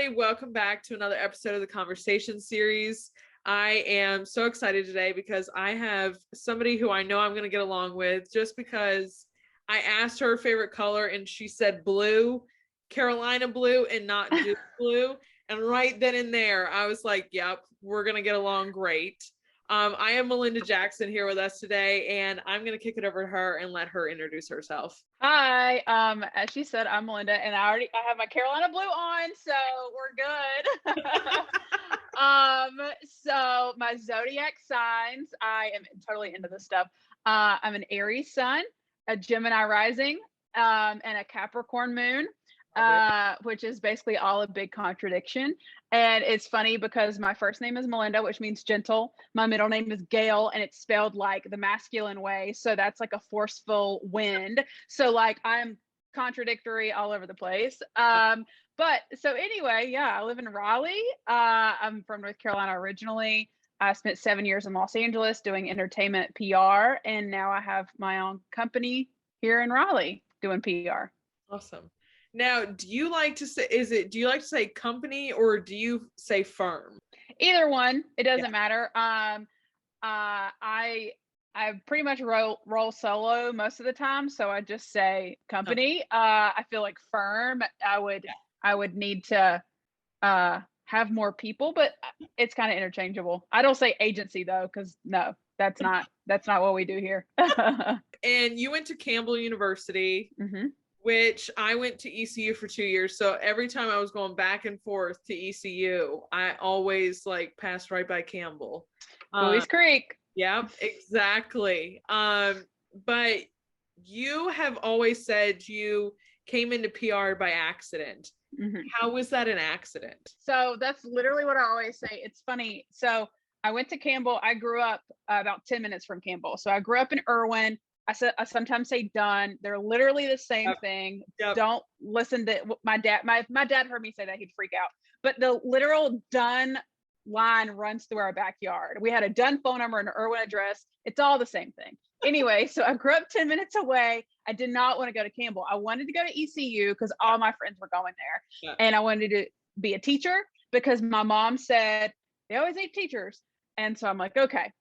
everybody. Welcome back to another episode of the Conversation series. I am so excited today because I have somebody who I know I'm going to get along with just because I asked her favorite color and she said blue, Carolina blue, and not Duke blue. And right then and there, I was like, yep, we're going to get along great. I have Melinda Jackson here with us today, and I'm going to kick it over to her and let her introduce herself. Hi, as she said, I'm Melinda, and I have my Carolina blue on, so we're good. So my zodiac signs, I am totally into this stuff. I'm an Aries sun, a Gemini rising, and a Capricorn moon. Which is basically all a big contradiction. And it's funny because my first name is Melinda, which means gentle. My middle name is Gail, and it's spelled like the masculine way. So that's like a forceful wind. So like I'm contradictory all over the place. But so anyway, yeah, I live in Raleigh. I'm from North Carolina originally. I spent 7 years in Los Angeles doing entertainment PR, and now I have my own company here in Raleigh doing PR. Awesome. Now, do you like to say company or do you say firm? Either one, it doesn't matter. I pretty much roll solo most of the time, so I just say company. I feel like firm, I would need to have more people, but it's kind of interchangeable. I don't say agency though, because no, that's not what we do here. And you went to Campbell University. Mm-hmm. Which I went to ECU for 2 years. So every time I was going back and forth to ECU, I always like passed right by Campbell. Bowie's Creek. Yep, exactly. But you have always said you came into PR by accident. Mm-hmm. How was that an accident? So that's literally what I always say. It's funny. So I went to Campbell. I grew up about 10 minutes from Campbell. So I grew up in Irwin. I sometimes say Dunn. They're literally the same thing. Yep. Don't listen to my dad. My dad heard me say that, he'd freak out. But the literal Dunn line runs through our backyard. We had a Dunn phone number and an Irwin address. It's all the same thing. Anyway, so I grew up 10 minutes away. I did not want to go to Campbell. I wanted to go to ECU because all my friends were going there. Yeah. And I wanted to be a teacher because my mom said they always need teachers. And so I'm like, okay.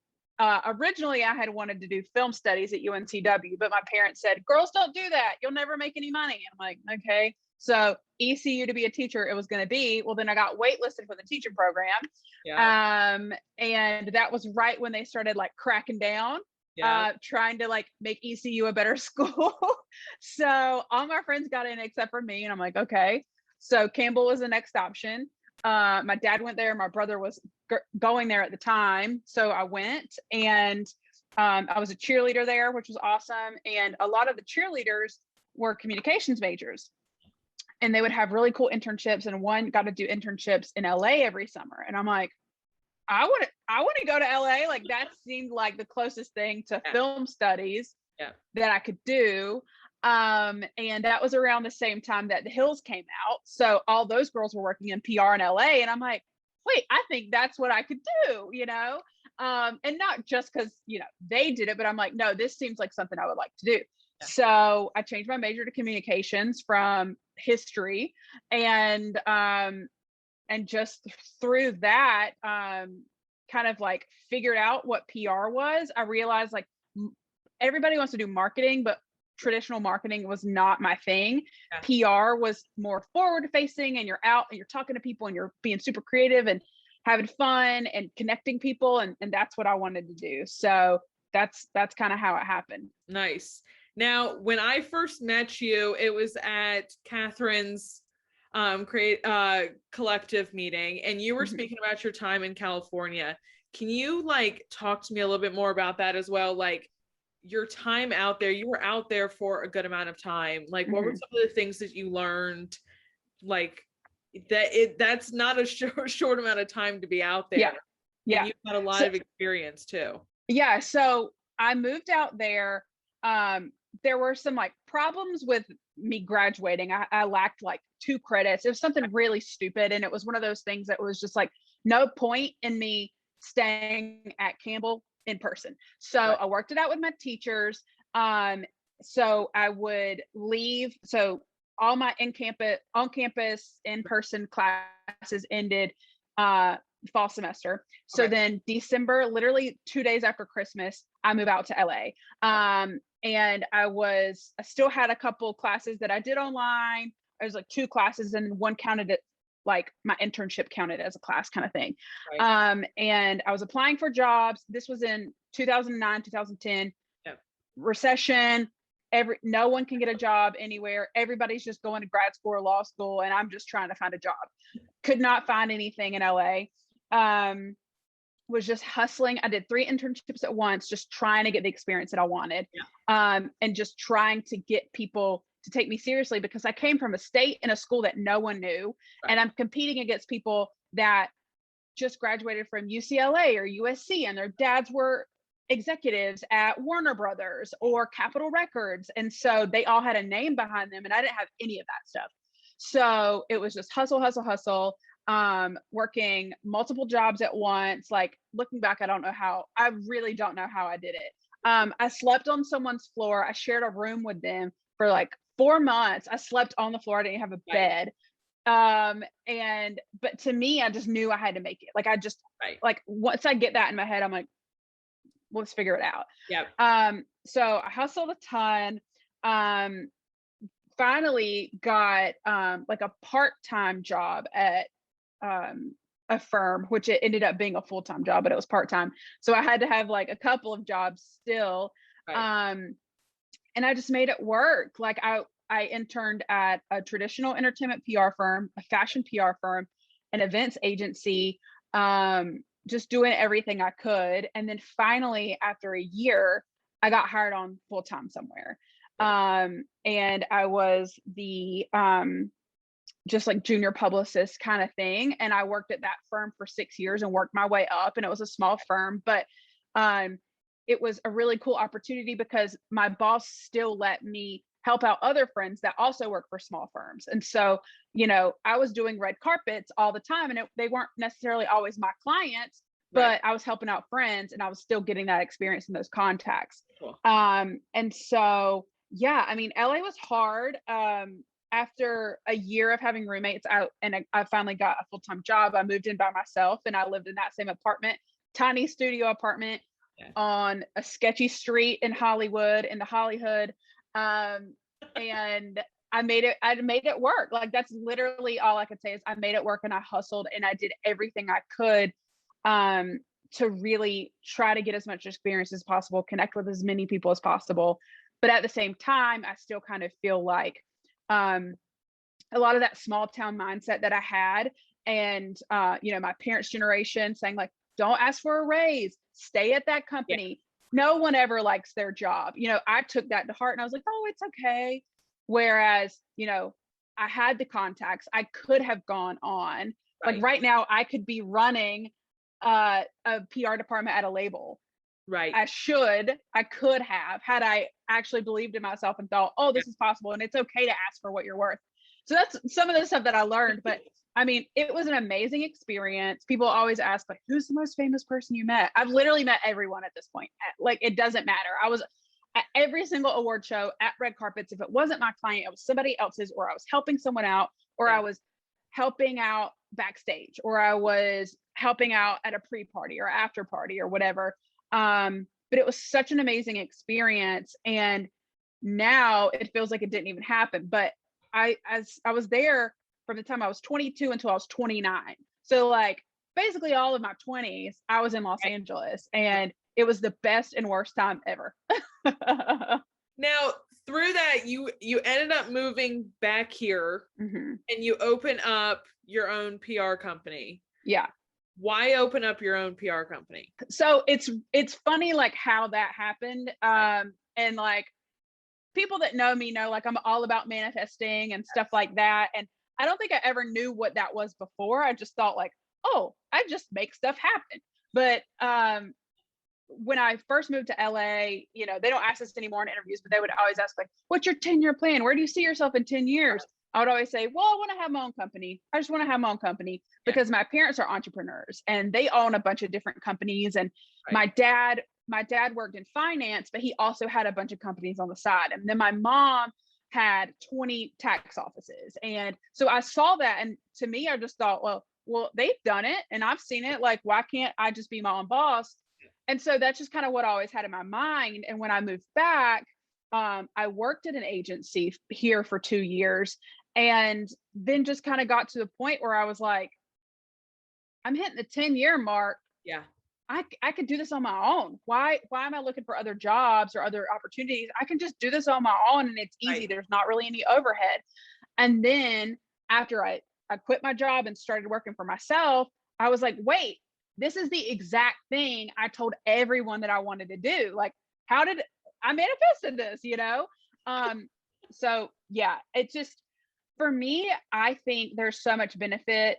Originally, I had wanted to do film studies at UNCW, but my parents said, girls don't do that. You'll never make any money. And I'm like, okay. So ECU to be a teacher, it was going to be. Well, then I got waitlisted for the teacher program. Yeah. And that was right when they started like cracking down, trying to like make ECU a better school. So all my friends got in except for me. And I'm like, okay. So Campbell was the next option. My dad went there. My brother was going there at the time. So I went, and I was a cheerleader there, which was awesome. And a lot of the cheerleaders were communications majors, and they would have really cool internships. And one got to do internships in LA every summer. And I'm like, I want to go to LA. Like that seemed like the closest thing to film studies that I could do. And that was around the same time that The Hills came out. So all those girls were working in PR in LA. And I'm like, wait, I think that's what I could do, and not just because, they did it, but I'm like, no, this seems like something I would like to do. Yeah. So I changed my major to communications from history, and just through that, kind of like figured out what PR was. I realized like everybody wants to do marketing, but traditional marketing was not my thing. Yeah. PR was more forward facing, and you're out and you're talking to people and you're being super creative and having fun and connecting people. And that's what I wanted to do. So that's kind of how it happened. Nice. Now, when I first met you, it was at Catherine's collective meeting, and you were speaking about your time in California. Can you like talk to me a little bit more about that as well? Like, your time out there, you were out there for a good amount of time. Like, what were some of the things that you learned? Like that's not a short amount of time to be out there. Yeah. And you've had a lot of experience too. Yeah. So I moved out there. There were some like problems with me graduating. I lacked like 2 credits. It was something really stupid. And it was one of those things that was just like, no point in me staying at Campbell in person. So I worked it out with my teachers. So I would leave. So all my on campus in-person classes ended fall semester. So then December, literally 2 days after Christmas, I move out to LA. And I still had a couple classes that I did online. There was like 2 classes and one counted it, like my internship counted as a class kind of thing. And I was applying for jobs. This was in 2009, 2010, recession. No one can get a job anywhere. Everybody's just going to grad school or law school. And I'm just trying to find a job. Could not find anything in LA. Was just hustling. I did 3 internships at once, just trying to get the experience that I wanted. And just trying to get people to take me seriously, because I came from a state and a school that no one knew. And I'm competing against people that just graduated from UCLA or USC, and their dads were executives at Warner Brothers or Capitol Records. And so they all had a name behind them, and I didn't have any of that stuff. So it was just hustle, hustle, hustle, working multiple jobs at once. Like, looking back, I really don't know how I did it. I slept on someone's floor. I shared a room with them for like 4 months. I slept on the floor. I didn't have a bed. But to me, I just knew I had to make it. Like, like, once I get that in my head, I'm like, let's figure it out. So I hustled a ton. Finally got like a part-time job at a firm, which it ended up being a full-time job, but it was part-time. So I had to have like a couple of jobs still. And I just made it work. Like, I interned at a traditional entertainment PR firm, a fashion PR firm, an events agency, just doing everything I could. And then finally, after a year, I got hired on full-time somewhere. And I was the just like junior publicist kind of thing. And I worked at that firm for 6 years and worked my way up. And it was a small firm, but it was a really cool opportunity because my boss still let me help out other friends that also work for small firms. And so, I was doing red carpets all the time, and they weren't necessarily always my clients, but I was helping out friends, and I was still getting that experience in those contacts. Cool. And so, yeah, I mean, LA was hard. After a year of having roommates out, and I finally got a full-time job, I moved in by myself, and I lived in that same apartment, tiny studio apartment on a sketchy street in Hollywood, in the Hollywood. And I made it work. Like, that's literally all I could say is I made it work, and I hustled, and I did everything I could to really try to get as much experience as possible, connect with as many people as possible. But at the same time, I still kind of feel like a lot of that small town mindset that I had, and my parents' generation saying like, don't ask for a raise, stay at that company. No one ever likes their job. I took that to heart, and I was like, oh, it's okay. Whereas, I had the contacts, I could have gone on. Like, right now, I could be running a PR department at a label. I could have, had I actually believed in myself and thought, oh, this is possible, and it's okay to ask for what you're worth. So that's some of the stuff that I learned. But I mean, it was an amazing experience. People always ask, like, who's the most famous person you met? I've literally met everyone at this point. Like, it doesn't matter. I was at every single award show, at red carpets. If it wasn't my client, it was somebody else's, or I was helping someone out, or I was helping out backstage, or I was helping out at a pre-party or after party or whatever. But it was such an amazing experience. And now it feels like it didn't even happen. But I was there from the time I was 22 until I was 29. So like basically all of my 20s, I was in Los Angeles, and it was the best and worst time ever. Now, through that, you ended up moving back here, and you open up your own PR company. Yeah. Why open up your own PR company? So it's funny, like, how that happened. And like, people that know me know, like, I'm all about manifesting and stuff like that. And I don't think I ever knew what that was before. I just thought like, oh, I just make stuff happen. But when I first moved to LA, they don't ask us anymore in interviews, but they would always ask like, what's your 10-year plan? Where do you see yourself in 10 years? I would always say, well, I want to have my own company. I just want to have my own company, because my parents are entrepreneurs and they own a bunch of different companies. And my dad worked in finance, but he also had a bunch of companies on the side. And then my mom had 20 tax offices. And so I saw that, and to me, I just thought, well, they've done it and I've seen it. Like, why can't I just be my own boss? And so that's just kind of what I always had in my mind. And when I moved back, I worked at an agency here for 2 years, and then just kind of got to the point where I was like, I'm hitting the 10-year mark. Yeah. I could do this on my own. Why am I looking for other jobs or other opportunities? I can just do this on my own, and it's easy. Right. There's not really any overhead. And then after I quit my job and started working for myself, I was like, wait, this is the exact thing I told everyone that I wanted to do. Like, how did I manifested this, you know? So yeah, it's just, for me, I think there's so much benefit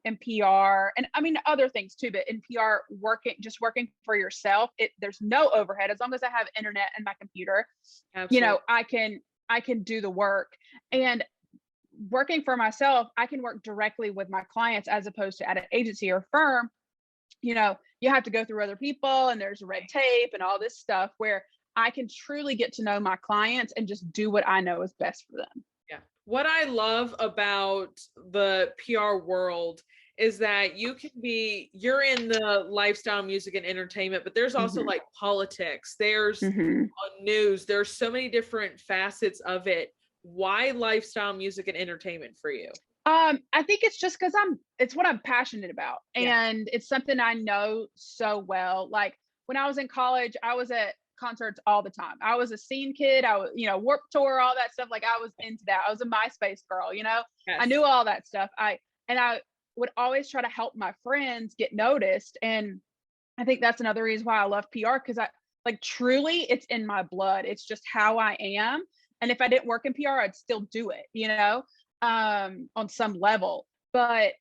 in PR, and I mean other things too, but in PR, working for yourself, there's no overhead. As long as I have internet and my computer, Absolutely. I can do the work. And working for myself, I can work directly with my clients as opposed to at an agency or firm. You have to go through other people, and there's red tape and all this stuff, where I can truly get to know my clients and just do what I know is best for them. Yeah. What I love about the PR world is that you're in the lifestyle, music, and entertainment, but there's also like politics, there's news, there's so many different facets of it. Why lifestyle, music, and entertainment for you? I think it's just because it's what I'm passionate about, Yeah. and it's something I know so well. Like, when I was in college, I was at concerts all the time. I was a scene kid. I was, Warped Tour, all that stuff. Like, I was into that. I was a MySpace girl, Yes. I knew all that stuff. I would always try to help my friends get noticed. And I think that's another reason why I love PR, because truly, it's in my blood. It's just how I am. And if I didn't work in PR, I'd still do it, on some level. But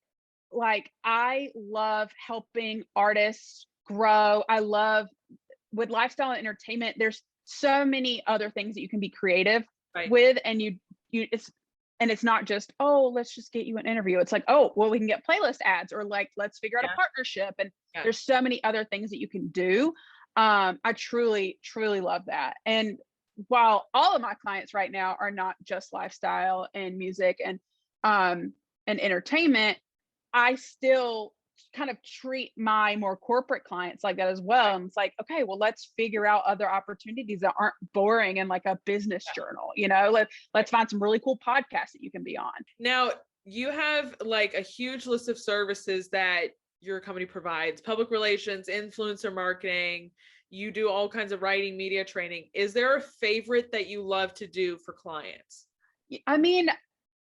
like, I love helping artists grow. I love, with lifestyle and entertainment, there's so many other things that you can be creative with. And it's not just, oh, let's just get you an interview. It's like, oh, well, we can get playlist ads, or like, let's figure out a partnership. And there's so many other things that you can do. I truly, truly love that. And while all of my clients right now are not just lifestyle and music and entertainment, I still kind of treat my more corporate clients like that as well. And it's like, okay, well, let's figure out other opportunities that aren't boring and like a business journal. Let's find some really cool podcasts that you can be on. Now, you have like a huge list of services that your company provides: public relations, influencer marketing. You do all kinds of writing, media training. Is there a favorite that you love to do for clients? I mean,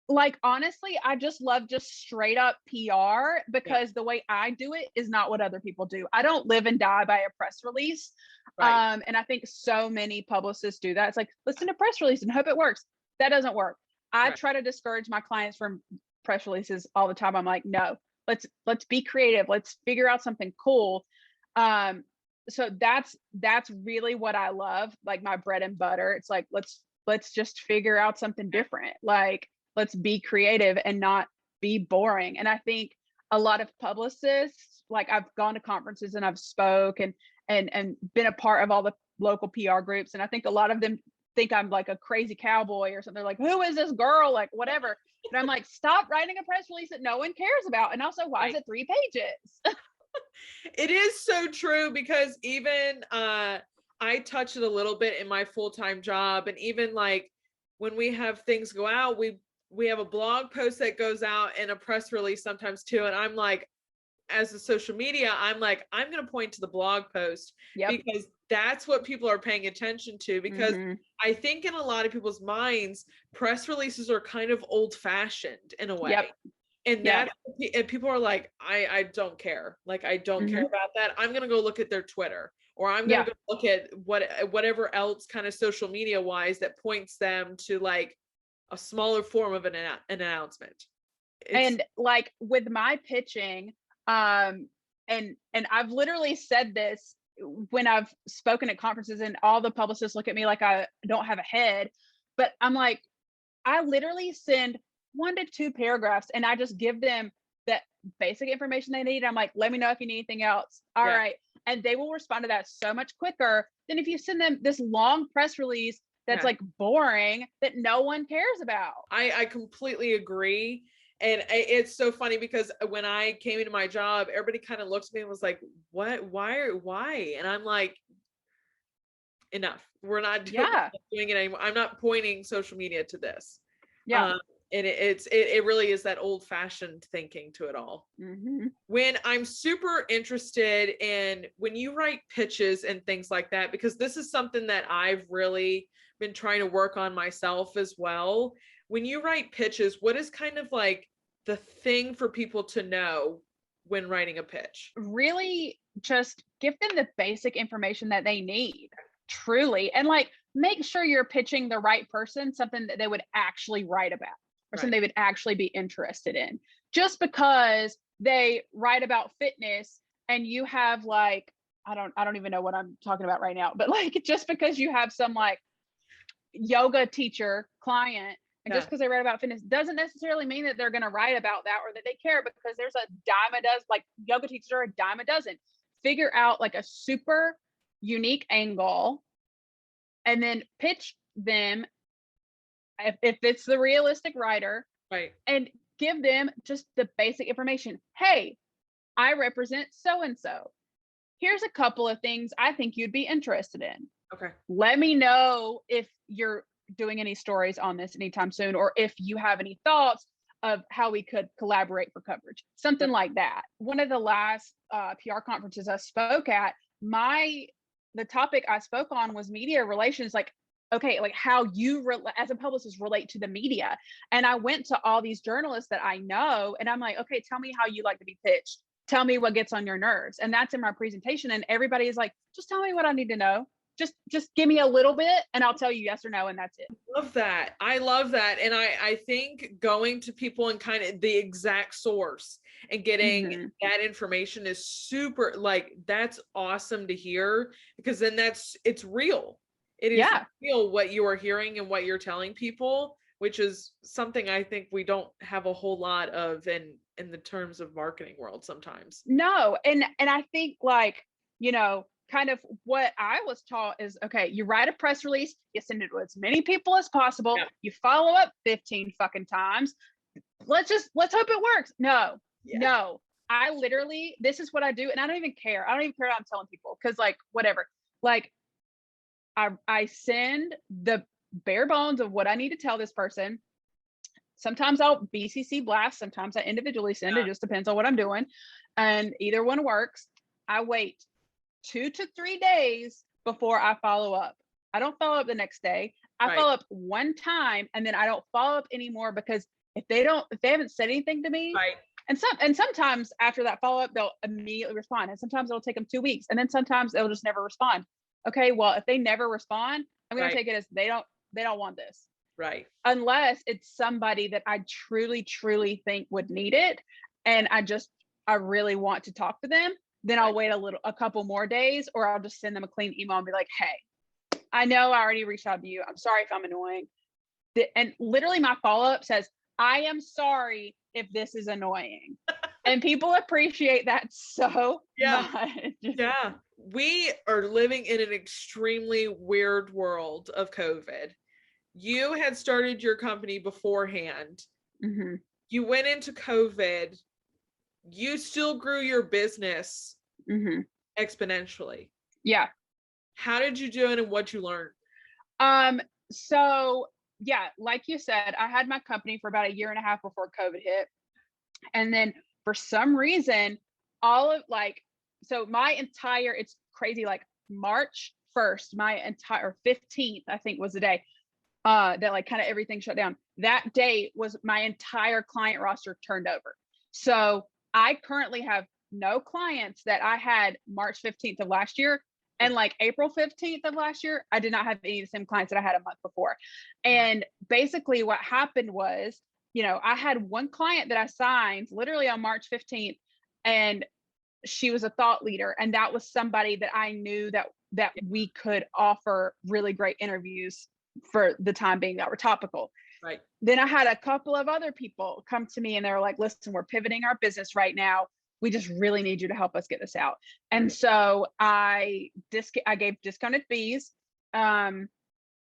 like, honestly, I just love just straight up PR, because the way I do it is not what other people do. I don't live and die by a press release. Right. And I think so many publicists do that. It's like, listen to press release and hope it works. That doesn't work. I try to discourage my clients from press releases all the time. I'm like, no, let's be creative. Let's figure out something cool. So that's really what I love, like my bread and butter. It's like, let's just figure out something different. Like, let's be creative and not be boring. And I think a lot of publicists, like, I've gone to conferences and I've spoke and been a part of all the local PR groups. And I think a lot of them think I'm like a crazy cowboy or something. They're like, who is this girl? Like, whatever. But I'm like, stop writing a press release that no one cares about. And also, why is it 3 pages? It is so true, because even I touch it a little bit in my full-time job. And even like when we have things go out, we have a blog post that goes out and a press release sometimes too. And I'm like, as a social media, I'm like, I'm going to point to the blog post because that's what people are paying attention to. Because I think in a lot of people's minds, press releases are kind of old fashioned in a way. And and people are like, I don't care. Like, I don't care about that. I'm going to go look at their Twitter, or I'm going to go look at whatever else kind of social media wise that points them to like a smaller form of an announcement. And like with my pitching, and I've literally said this when I've spoken at conferences, and all the publicists look at me like I don't have a head, but I'm like, I literally send 1 to 2 paragraphs and I just give them that basic information they need. I'm like, let me know if you need anything else. All right. And they will respond to that so much quicker than if you send them this long press release that's like boring that no one cares about. I completely agree. And it's so funny because when I came into my job, everybody kind of looked at me and was like, what, why? And I'm like, enough. We're not doing it anymore. I'm not pointing social media to this. Yeah. And it really is that old fashioned thinking to it all. Mm-hmm. When I'm super interested in when you write pitches and things like that, because this is something that I've really been trying to work on myself as well. When you write pitches, what is kind of like the thing for people to know when writing a pitch? Really just give them the basic information that they need, truly. And like, make sure you're pitching the right person, something that they would actually write about or something they would actually be interested in. Just because they write about fitness and you have like, I don't even know what I'm talking about right now, but like, just because you have some like yoga teacher client, and just because they write about fitness doesn't necessarily mean that they're going to write about that or that they care, because there's a dime a dozen, like yoga teachers are a dime a dozen. Figure out like a super unique angle and then pitch them if it's the realistic writer, right? And give them just the basic information. Hey, I represent so and so. Here's a couple of things I think you'd be interested in. Okay. Let me know if you're doing any stories on this anytime soon, or if you have any thoughts of how we could collaborate for coverage, something like that. One of the last PR conferences I spoke at, the topic I spoke on was media relations, like, okay, like how you as a publicist relate to the media. And I went to all these journalists that I know, and I'm like, okay, tell me how you like to be pitched. Tell me what gets on your nerves. And that's in my presentation. And everybody is like, just tell me what I need to know. Just give me a little bit and I'll tell you yes or no, and that's it. Love that. I love that. And I think going to people and kind of the exact source and getting that information is super, like, that's awesome to hear, because then it's real. It is real what you are hearing and what you're telling people, which is something I think we don't have a whole lot of in the terms of marketing world sometimes. No. And I think, like, kind of what I was taught is, okay, you write a press release, you send it to as many people as possible, you follow up 15 fucking times. Let's hope it works. No. I literally, this is what I do. And I don't even care. I don't even care what I'm telling people, because like, whatever, like I send the bare bones of what I need to tell this person. Sometimes I'll BCC blast. Sometimes I individually send. It just depends on what I'm doing. And either one works. I wait 2 to 3 days before I follow up. I don't follow up the next day. I follow up one time, and then I don't follow up anymore, because if they haven't said anything to me, and sometimes after that follow up, they'll immediately respond. And sometimes it'll take them 2 weeks. And then sometimes they'll just never respond. Okay, well, if they never respond, I'm going to take it as they don't want this. Right. Unless it's somebody that I truly, truly think would need it. And I really want to talk to them. Then I'll wait a couple more days, or I'll just send them a clean email and be like, hey, I know I already reached out to you. I'm sorry if I'm annoying. And literally my follow-up says, I am sorry if this is annoying. And people appreciate that so much. Yeah. We are living in an extremely weird world of COVID. You had started your company beforehand. You went into COVID. You still grew your business exponentially. Yeah. How did you do it, and what you learned? So yeah, like you said, I had my company for about 1.5 years before COVID hit. And then for some reason, it's crazy, like March 1st, my entire 15th, I think was the day that like kind of everything shut down. That day was my entire client roster turned over. So I currently have no clients that I had March 15th of last year. And like April 15th of last year, I did not have any of the same clients that I had a month before. And basically what happened was, I had one client that I signed literally on March 15th, and she was a thought leader. And that was somebody that I knew that we could offer really great interviews for the time being that were topical. Right. Then I had a couple of other people come to me, and they were like, listen, we're pivoting our business right now. We just really need you to help us get this out. And so I gave discounted fees.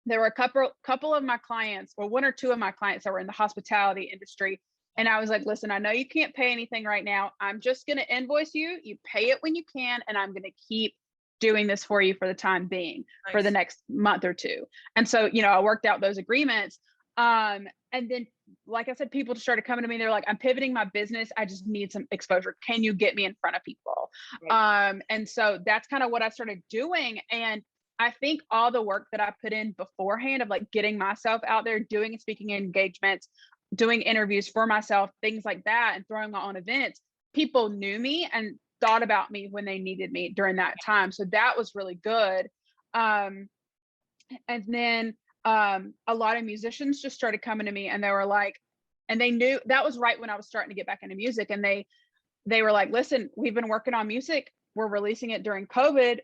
there were a couple of my clients, or one or two of my clients, that were in the hospitality industry. And I was like, listen, I know you can't pay anything right now. I'm just going to invoice you. You pay it when you can. And I'm going to keep doing this for you for the time being, for the next month or two. And so, I worked out those agreements. And then, like I said, people just started coming to me. They're like, I'm pivoting my business. I just need some exposure. Can you get me in front of people? Right. And so that's kind of what I started doing. And I think all the work that I put in beforehand of like getting myself out there, doing speaking engagements, doing interviews for myself, things like that, and throwing my own events, people knew me and thought about me when they needed me during that time. So that was really good. And then a lot of musicians just started coming to me, and they were like, and they knew that was right when I was starting to get back into music. And they were like, listen, we've been working on music. We're releasing it during COVID.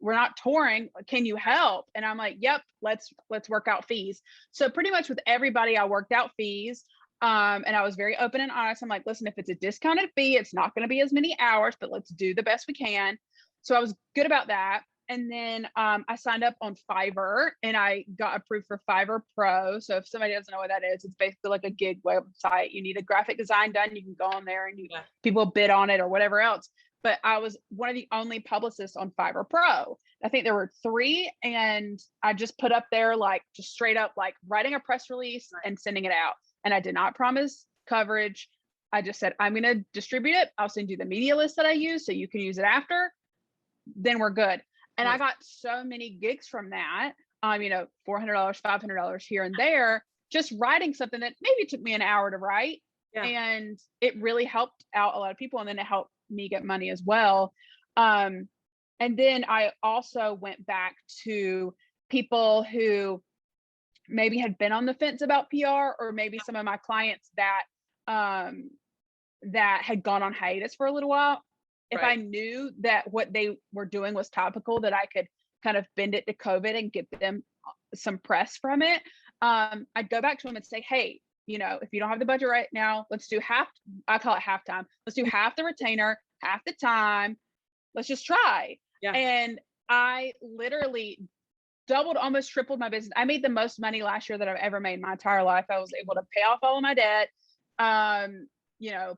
We're not touring. Can you help? And I'm like, yep, let's work out fees. So pretty much with everybody, I worked out fees. And I was very open and honest. I'm like, listen, if it's a discounted fee, it's not going to be as many hours, but let's do the best we can. So I was good about that. And then I signed up on Fiverr, and I got approved for Fiverr Pro. So if somebody doesn't know what that is, it's basically like a gig website. You need a graphic design done, you can go on there and people bid on it or whatever else. But I was one of the only publicists on Fiverr Pro. I think there were 3, and I just put up there like just straight up like writing a press release and sending it out. And I did not promise coverage. I just said, I'm going to distribute it. I'll send you the media list that I use so you can use it after. Then we're good. And I got so many gigs from that, $400, $500 here and there, just writing something that maybe took me an hour to write. Yeah. And it really helped out a lot of people. And then it helped me get money as well. And then I also went back to people who maybe had been on the fence about PR, or maybe some of my clients that that had gone on hiatus for a little while. If I knew that what they were doing was topical, that I could kind of bend it to COVID and get them some press from it, I'd go back to them and say, hey, if you don't have the budget right now, let's do I call it halftime. Let's do half the retainer, half the time. Let's just try. Yeah. And I literally doubled, almost tripled my business. I made the most money last year that I've ever made in my entire life. I was able to pay off all of my debt,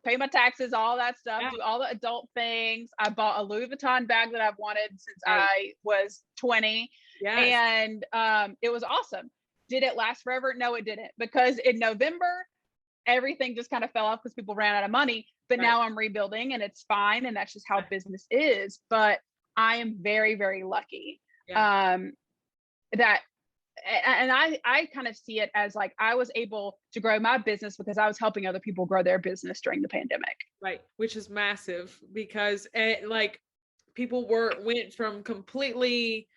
pay my taxes, all that stuff, do all the adult things. I bought a Louis Vuitton bag that I've wanted since I was 20. Yes. And it was awesome. Did it last forever? No, it didn't, because in November, everything just kind of fell off because people ran out of money. But now I'm rebuilding, and it's fine. And that's just how business is. But I am very, very lucky that, and I kind of see it as like, I was able to grow my business because I was helping other people grow their business during the pandemic. Right. Which is massive, because people went from completely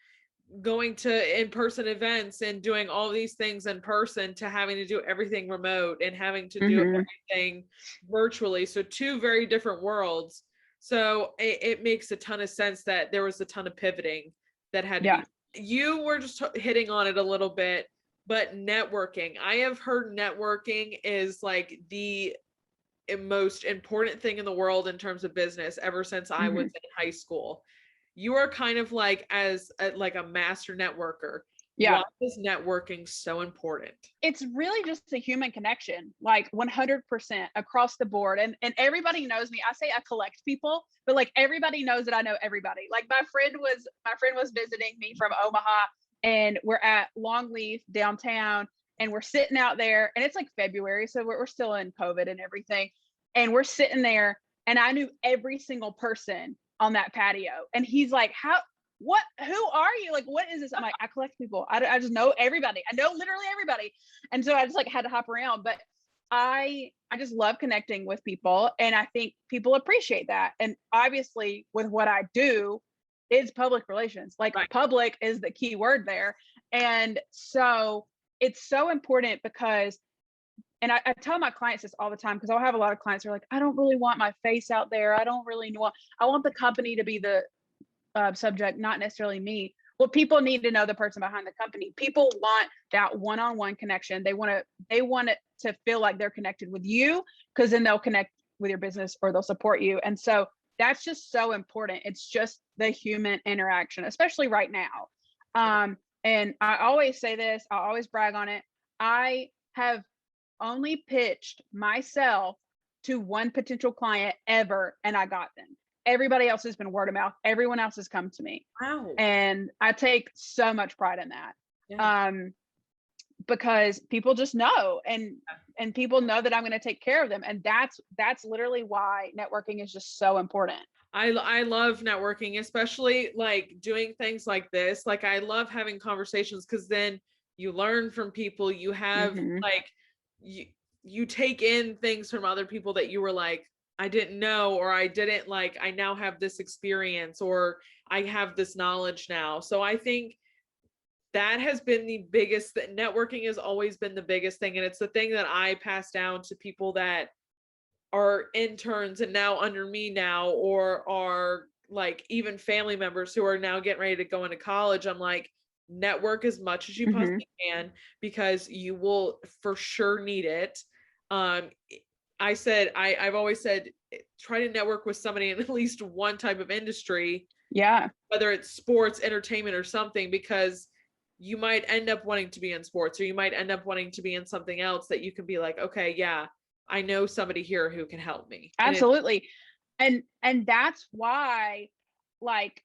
going to in-person events and doing all these things in person to having to do everything remote and having to do everything virtually. So 2 very different worlds. So it makes a ton of sense that there was a ton of pivoting that had to be. You were just hitting on it a little bit, but networking. I have heard networking is like the most important thing in the world in terms of business ever since I was in high school. You are kind of like like a master networker. Yeah. Why is networking so important? It's really just a human connection, like 100% across the board. And everybody knows me. I say I collect people, but like everybody knows that I know everybody. Like my friend was visiting me from Omaha, and we're at Longleaf downtown, and we're sitting out there, and it's like February. So we're still in COVID and everything. And we're sitting there, and I knew every single person on that patio. And he's like, who are you? Like, what is this? I'm like, I collect people. I just know everybody. I know literally everybody. And so I just like had to hop around, but I just love connecting with people. And I think people appreciate that. And obviously with what I do is public relations, like public is the key word there. And so it's so important because, and I tell my clients this all the time, because I'll have a lot of clients who are like, I don't really want my face out there. I don't really know. I want the company to be the subject, not necessarily me. Well, people need to know the person behind the company. People want that one-on-one connection. They want it to feel like they're connected with you, because then they'll connect with your business or they'll support you. And so that's just so important. It's just the human interaction, especially right now. And I always say this, I always brag on it. I have only pitched myself to one potential client ever, and I got them. Everybody else has been word of mouth. Everyone else has come to me. Wow. And I take so much pride in that. Yeah. Because people just know, and people know that I'm going to take care of them. And that's literally why networking is just so important. I love networking, especially like doing things like this. Like I love having conversations because then you learn from people. You have Mm-hmm. like you take in things from other people that you were like, I didn't know, or I didn't like, I now have this experience, or I have this knowledge now. So I think that has been the biggest, networking has always been the biggest thing. And it's the thing that I pass down to people that are interns and now under me now, or are like even family members who are now getting ready to go into college. I'm like, network as much as you Mm-hmm. possibly can, because you will for sure need it. um I've always said, try to network with somebody in at least one type of industry, Yeah, whether it's sports, entertainment, or something, because you might end up wanting to be in sports, or you might end up wanting to be in something else that you can be like, okay, yeah, I know somebody here who can help me. And it, absolutely. And that's why, like,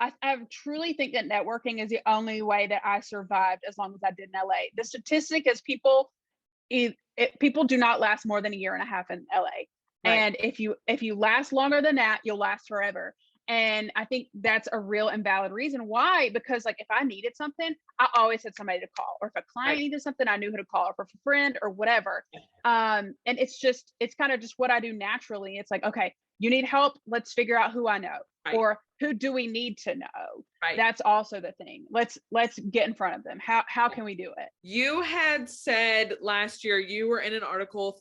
I truly think that networking is the only way that I survived as long as I did in LA. The statistic is people do not last more than a year and a half in LA. right, And if you last longer than that, you'll last forever. And I think that's a real and valid reason why, because like if I needed something, I always had somebody to call, or if a client right, needed something, I knew who to call, or if a friend or whatever. And it's kind of just what I do naturally. It's like, okay, you need help, let's figure out who I know, right, or who do we need to know. right. That's also the thing. Let's get in front of them. How can we do it? You had said last year, you were in an article,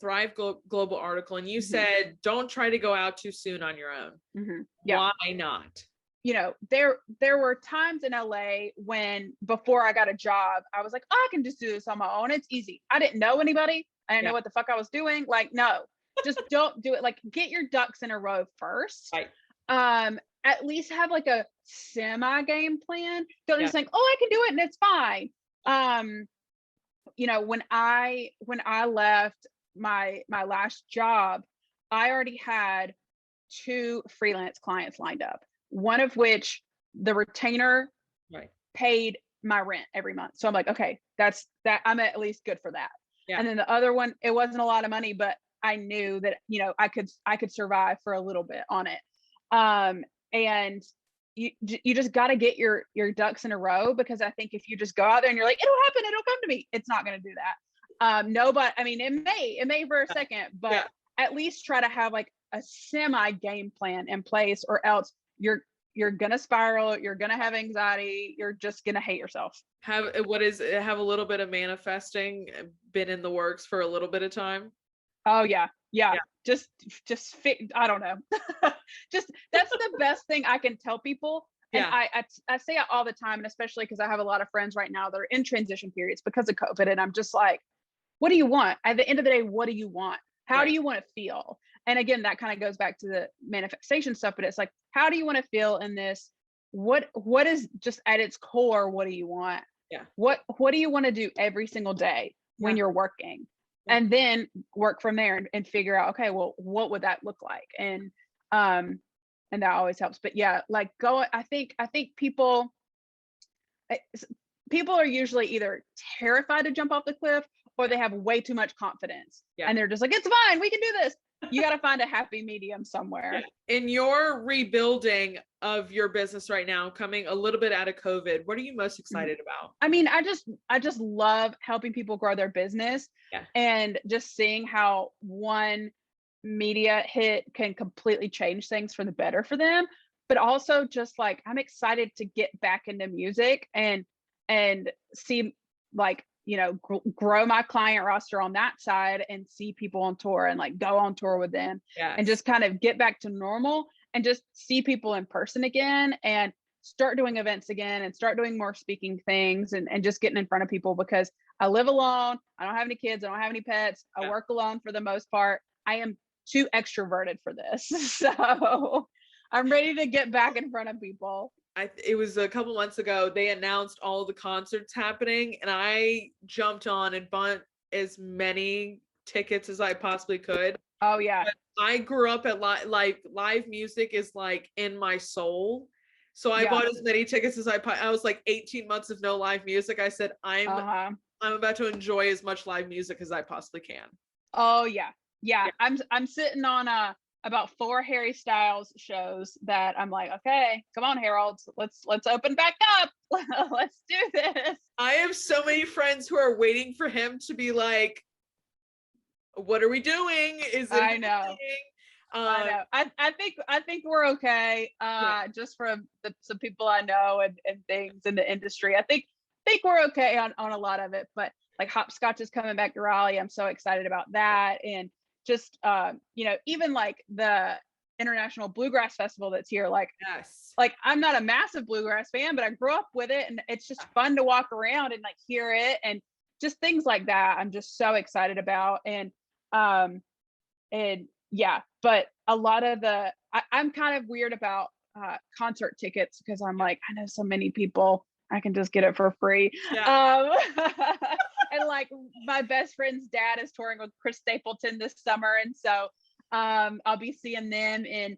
Global article, and you Hmm. said, don't try to go out too soon on your own. Hmm. Yeah. Why not? There were times in LA when before I got a job, I was like, oh, I can just do this on my own. It's easy. I didn't know anybody. I didn't Yeah, know what the fuck I was doing. Like, no, just don't do it. Like, get your ducks in a row first. right. At least have like a semi game plan. Don't Yeah, just think, oh, I can do it and it's fine. Um, when I left my last job, I already had two freelance clients lined up, one of which the retainer right. paid my rent every month. So I'm like, okay, that's that. I'm at least good for that. Yeah, And then the other one, it wasn't a lot of money, but I knew that, I could survive for a little bit on it. And you just got to get your ducks in a row, because I think if you just go out there and you're like, it'll happen, it'll come to me, it's not going to do that. Nobody, I mean, it may for a second, but yeah. at least try to have like a semi game plan in place, or else you're gonna spiral, you're gonna have anxiety, you're just gonna hate yourself. Have a little bit of manifesting been in the works for a little bit of time? Oh yeah, yeah. Yeah, Just fit. I don't know. Just that's the best thing I can tell people. And yeah, I say it all the time, and especially because I have a lot of friends right now that are in transition periods because of COVID, and I'm just like, what do you want? At the end of the day, what do you want? How do right. you want to feel? And again, that kind of goes back to the manifestation stuff, but it's like, how do you want to feel in this? What is just at its core, what do you want? Yeah, What do you want to do every single day when yeah, you're working? yeah. And then work from there, and figure out, okay, well, what would that look like? Um and that always helps. But yeah, like I think eh, people are usually either terrified to jump off the cliff, or they have way too much confidence, Yeah. and they're just like, it's fine, we can do this. You got to find a happy medium Yeah. somewhere. In your rebuilding of your business right now, coming a little bit out of COVID, what are you most Mhm. excited about? I mean, I just love helping people grow their business, Yeah. and just seeing how one media hit can completely change things for the better for them. But also just like, I'm excited to get back into music, and see, like, grow my client roster on that side, and see people on tour, and like go on tour with them, and Yes. just kind of get back to normal, and just see people in person again, and start doing events again, and start doing more speaking things, and just getting in front of people, because I live alone. I don't have any kids. I don't have any pets. I Yeah. work alone for the most part. I am too extroverted for this. So I'm ready to get back in front of people. it was a couple months ago, they announced all the concerts happening, and I jumped on and bought as many tickets as I possibly could. Oh yeah. But I grew up at like live music is like in my soul. So I Yeah. bought as many tickets as I was like 18 months of no live music. I said Uh-huh. I'm about to enjoy as much live music as I possibly can. Oh yeah. Yeah. Yeah. I'm sitting on about 4 Harry Styles shows that I'm like, okay, come on, Harold, let's open back up. Let's do this. I have so many friends who are waiting for him to be like, what are we doing? Is it I know. happening? I know. I think we're okay. Yeah. Just from some people I know and things in the industry. I think we're okay on a lot of it. But like Hopscotch is coming back to Raleigh. I'm so excited about that. And just even like the International Bluegrass Festival that's here, Yes. like I'm not a massive bluegrass fan, but I grew up with it and it's just fun to walk around and like hear it and just things like that. I'm just so excited about. Um and yeah, but a lot of I'm kind of weird about concert tickets because I'm like, I know so many people, I can just get it for free. Yeah. Um, and like my best friend's dad is touring with Chris Stapleton this summer, and so I'll be seeing them in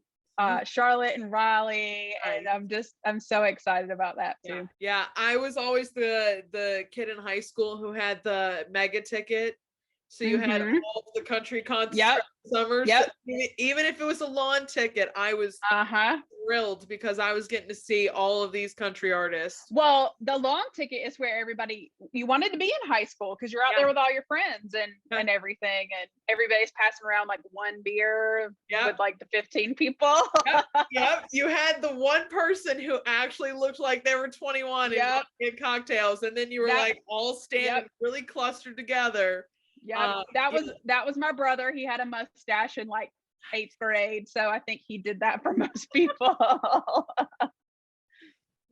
Charlotte and Raleigh, and I'm so excited about that Yeah. too. Yeah. I was always the kid in high school who had the mega ticket. So you had Mm-hmm. all the country concerts Yep. summers. Yep. Even if it was a lawn ticket, I was Uh-huh. thrilled because I was getting to see all of these country artists. Well, the long ticket is where you wanted to be in high school because you're out Yeah. there with all your friends and Yeah. and everything, and everybody's passing around like one beer Yeah. with like the 15 people. Yep. Yep. You had the one person who actually looked like they were 21 and Yep. get cocktails, and then you were That like all standing Yep. really clustered together. Yep. That Yeah. was my brother. He had a mustache in like 8th grade, so I think he did that for most people.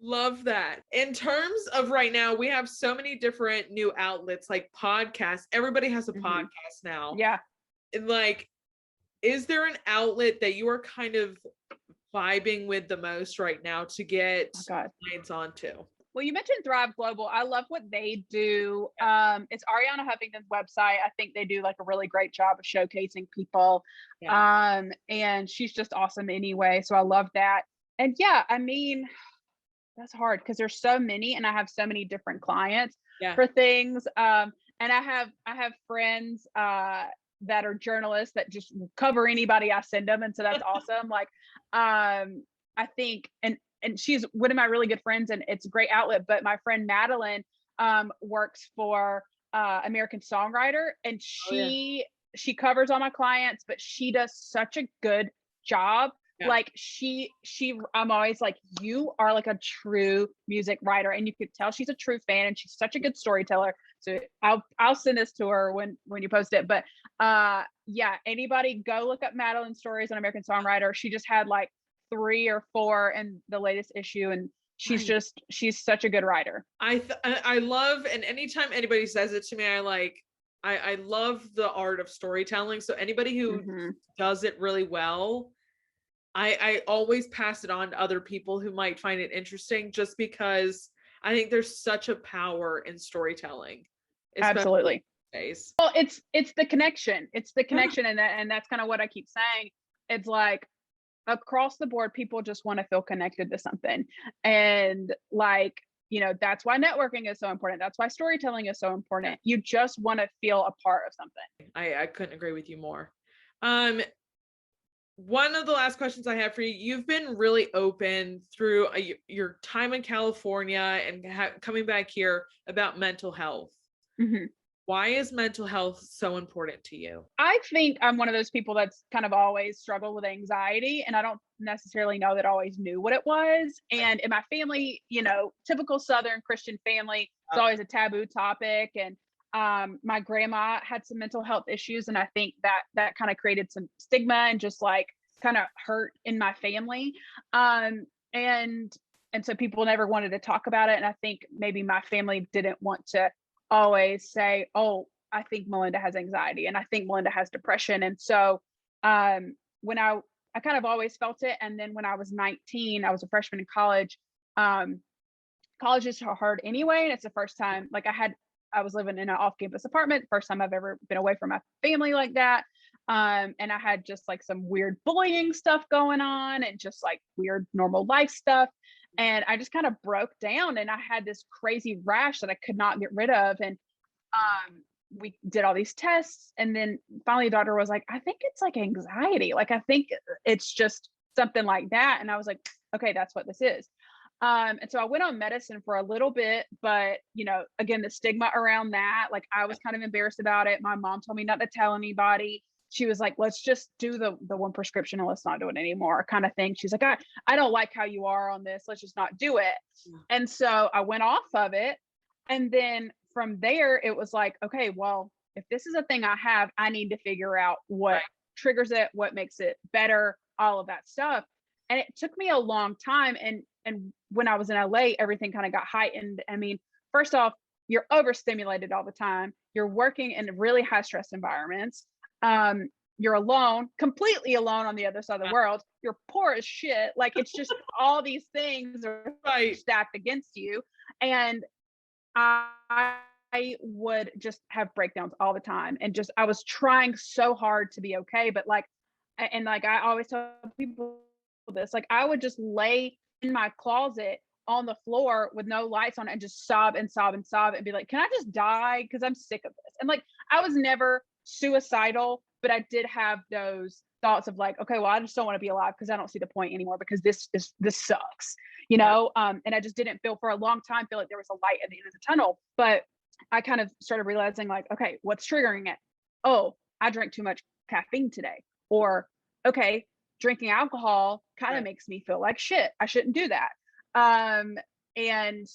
Love that. In terms of right now, we have so many different new outlets like podcasts. Everybody has a Mhm. podcast now. Yeah. And like, is there an outlet that you are kind of vibing with the most right now to get Oh God. clients onto? Well, you mentioned Thrive Global. I love what they do. It's Ariana Huffington's website. I think they do like a really great job of showcasing people. Yeah. And she's just awesome anyway. So I love that. And yeah, I mean, that's hard because there's so many and I have so many different clients Yeah. for things. And I have friends that are journalists that just cover anybody I send them. And so that's awesome. Like I think and she's one of my really good friends and it's a great outlet. But my friend Madeline works for American Songwriter and Oh, yeah. she covers all my clients, but she does such a good job. Yeah. Like I'm always like, you are like a true music writer, and you could tell she's a true fan, and she's such a good storyteller. So I'll send this to her when you post it. But yeah, anybody go look up Madeline's stories on American Songwriter. She just had like 3 or 4 in the latest issue, and she's Right. she's such a good writer. I love, and anytime anybody says it to me, I love the art of storytelling. So anybody who Mm-hmm. does it really well, I always pass it on to other people who might find it interesting just because I think there's such a power in storytelling. Especially Absolutely. these days. Well, it's the connection. It's the Yeah. connection, and that's kind of what I keep saying. It's like across the board, people just want to feel connected to something, and like that's why networking is so important. That's why storytelling is so important. You just want to feel a part of something. I couldn't agree with you more. One of the last questions I have for you, you've been really open through your time in California and coming back here about mental health. Mhm. Why is mental health so important to you? I think I'm one of those people that's kind of always struggled with anxiety, and I don't necessarily know that I always knew what it was. And in my family, typical Southern Christian family, it's always a taboo topic. And my grandma had some mental health issues, and I think that kind of created some stigma and just like kind of hurt in my family. And so people never wanted to talk about it. And I think maybe my family didn't want to always say, oh, I think Melinda has anxiety and I think Melinda has depression. And so when I kind of always felt it. And then when I was 19, I was a freshman in college. College is hard anyway, and it's the first time, like, I was living in an off-campus apartment, first time I've ever been away from my family like that. And I had just like some weird bullying stuff going on and just like weird normal life stuff. And I just kind of broke down and I had this crazy rash that I could not get rid of. And we did all these tests. And then finally, the doctor was like, I think it's like anxiety. Like, I think it's just something like that. And I was like, okay, that's what this is. And so I went on medicine for a little bit, but again, the stigma around that, like I was kind of embarrassed about it. My mom told me not to tell anybody. She was like, let's just do the one prescription and let's not do it anymore, kind of thing. She's like, I don't like how you are on this. Let's just not do it. And so I went off of it. And then from there, it was like, okay, well, if this is a thing I have, I need to figure out what triggers it, what makes it better, all of that stuff. And it took me a long time. And when I was in LA, everything kind of got heightened. I mean, first off, you're overstimulated all the time. You're working in really high stress environments. You're alone, completely alone on the other side of the world. You're poor as shit. Like, it's just all these things are stacked against you. And I would just have breakdowns all the time. And just, I was trying so hard to be okay. But like, and like, I always tell people this, like, I would just lay in my closet on the floor with no lights on and just sob and sob and sob and be like, can I just die? Because I'm sick of this. And like, I was never suicidal, but I did have those thoughts of like, okay, well, I just don't want to be alive because I don't see the point anymore because this sucks, and I just didn't feel for a long time like there was a light at the end of the tunnel. But I kind of started realizing like, okay, what's triggering it? Oh, I drank too much caffeine today. Or, okay, drinking alcohol kind of makes me feel like shit. I shouldn't do that. And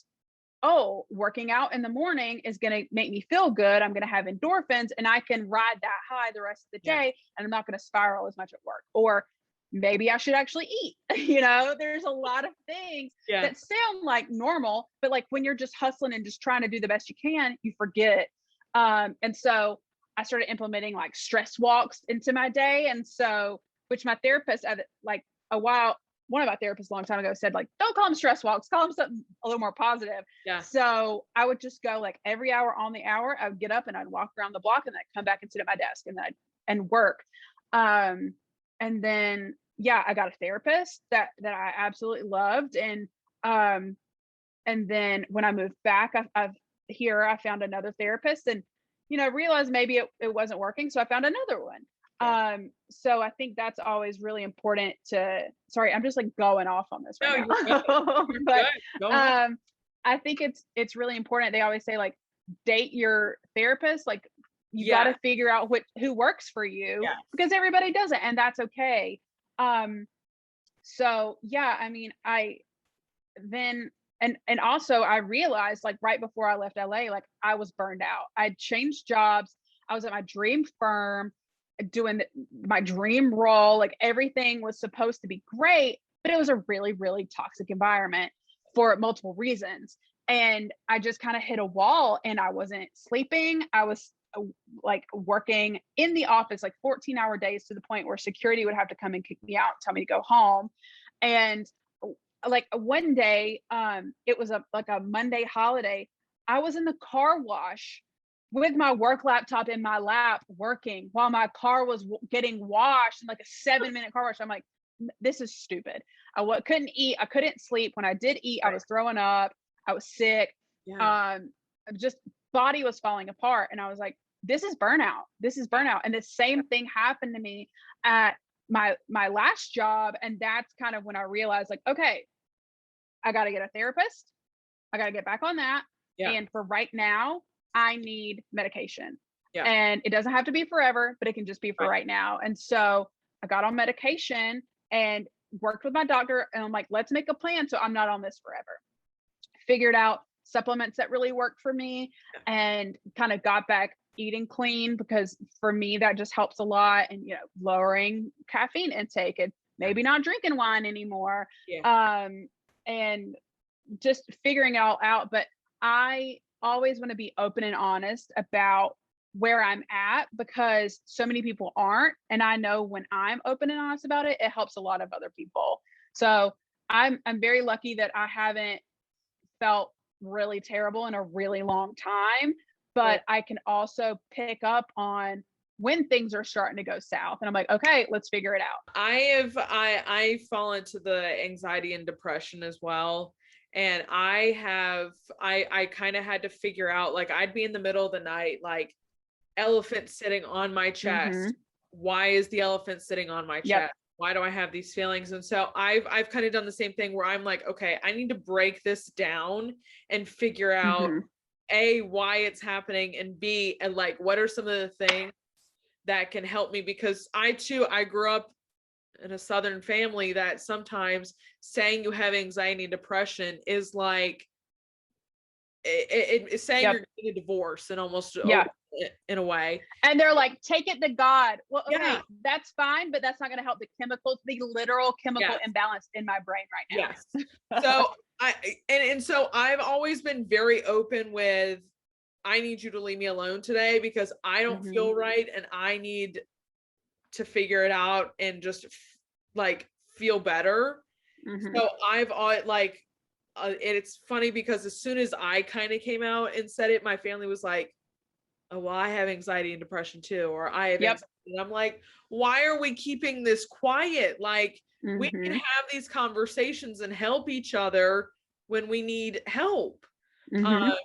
oh, working out in the morning is going to make me feel good. I'm going to have endorphins and I can ride that high the rest of the day and I'm not going to spiral as much at work. Or maybe I should actually eat. There's a lot of things that sound like normal, but like when you're just hustling and just trying to do the best you can, you forget. And so I started implementing like stress walks into my day. And so, which my therapist at like one of my therapists a long time ago said, like, don't call them stress walks, call them something a little more positive. Yeah. So I would just go like every hour on the hour, I would get up and I'd walk around the block and I'd come back and sit at my desk and work. And then, I got a therapist that I absolutely loved. And then when I moved back, I found another therapist and, realized maybe it wasn't working. So I found another one. So I think that's always really important sorry, I'm just like going off on this right now. But I think it's really important. They always say like date your therapist. Like you got to figure out who works for you because everybody doesn't, and that's okay. So I mean, and also I realized like right before I left LA, like I was burned out. I'd changed jobs. I was at my dream firm doing my dream role. Like everything was supposed to be great, but it was a really, really toxic environment for multiple reasons. And I just kind of hit a wall and I wasn't sleeping. I was like working in the office, like 14-hour days to the point where security would have to come and kick me out, tell me to go home. And like one day, it was like a Monday holiday. I was in the car wash with my work laptop in my lap working while my car was getting washed in like a 7-minute car wash. I'm like, this is stupid. I couldn't eat. I couldn't sleep. When I did eat, I was throwing up. I was sick. Just body was falling apart. And I was like, this is burnout. This is burnout. And the same thing happened to me at my last job. And that's kind of when I realized like, okay, I got to get a therapist. I got to get back on that. And for right now, I need medication. And it doesn't have to be forever, but it can just be for right now. And so I got on medication and worked with my doctor and I'm like, let's make a plan so I'm not on this forever. Figured out supplements that really worked for me and kind of got back eating clean because for me that just helps a lot. And lowering caffeine intake and maybe not drinking wine anymore. And just figuring it all out. But I always want to be open and honest about where I'm at because so many people aren't. And I know when I'm open and honest about it, it helps a lot of other people. So I'm very lucky that I haven't felt really terrible in a really long time, Right. but I can also pick up on when things are starting to go south, and I'm like, okay, let's figure it out. I fall into the anxiety and depression as well. And I kind of had to figure out, like, I'd be in the middle of the night, like, elephant sitting on my Mm-hmm. chest. Why is the elephant sitting on my Yep. chest? Why do I have these feelings? And so I've kind of done the same thing where I'm like, okay, I need to break this down and figure out Mm-hmm. A, why it's happening, and B, and like what are some of the things that can help me, because I grew up in a Southern family that sometimes saying you have anxiety and depression is like it's saying Yep. you're getting a divorce, and almost Yeah. in a way. And they're like, take it to God. Well, Yeah. okay, that's fine, but that's not going to help the chemicals, the literal chemical Yes. imbalance in my brain Yes. right now. So I and so I've always been very open with, I need you to leave me alone today because I don't Hmm. feel right and I need to figure it out and just like feel better. Hmm. So I've always like, and it's funny because as soon as I kind of came out and said it, my family was like, "Oh, well, I have anxiety and depression too," or "I have Yep. anxiety." And I'm like, "Why are we keeping this quiet? Like, we can Hmm. have these conversations and help each other when we need help." Hmm. Uh,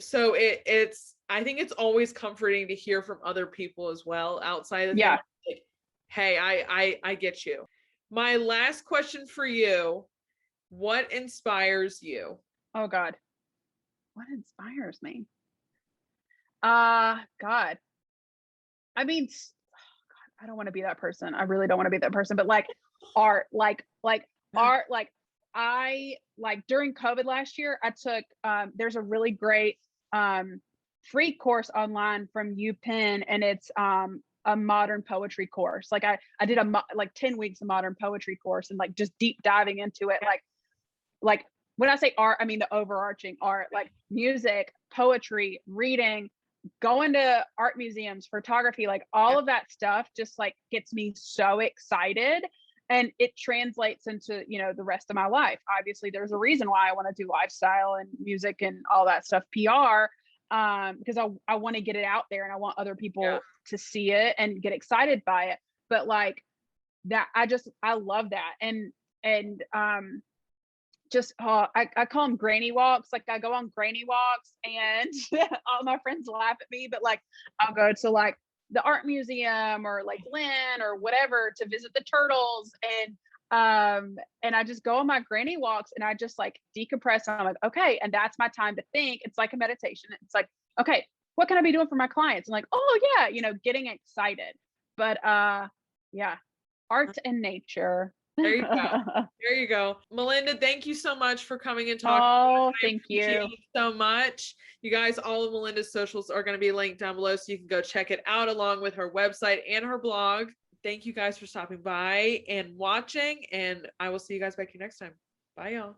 so it's I think it's always comforting to hear from other people as well outside of the Yeah. family. Like, hey, I get you. My last question for you: what inspires you? Oh God. What inspires me? God. I mean, I don't want to be that person. I really don't want to be that person, but like art, like art, like I like during COVID last year, I took there's a really great um free course online from UPenn, and it's a modern poetry course. Like I did like 10 weeks of modern poetry course, and like just deep diving into it. Like when I say art, I mean the overarching art, like music, poetry, reading, going to art museums, photography, like Yeah, all of that stuff just like gets me so excited. And it translates into, the rest of my life. Obviously, there's a reason why I want to do lifestyle and music and all that stuff, PR, because I want to get it out there and I want other yeah, people to see it and get excited by it. But like that, I love that. And just I call them granny walks. Like I go on granny walks, and all my friends laugh at me, but like I'll go to like the art museum or like Lynn or whatever to visit the turtles, and I just go on my granny walks and I just like decompress. And I'm like, okay, and that's my time to think. It's like a meditation. It's like, okay, what can I be doing for my clients? And like, oh yeah, getting excited. But yeah, art and nature. there you go. There you go. Melinda, thank you so much for coming and talking. Oh, I thank appreciate you. it so much. You guys, all of Melinda's socials are going to be linked down below so you can go check it out along with her website and her blog. Thank you guys for stopping by and watching, and I will see you guys back here next time. Bye, y'all.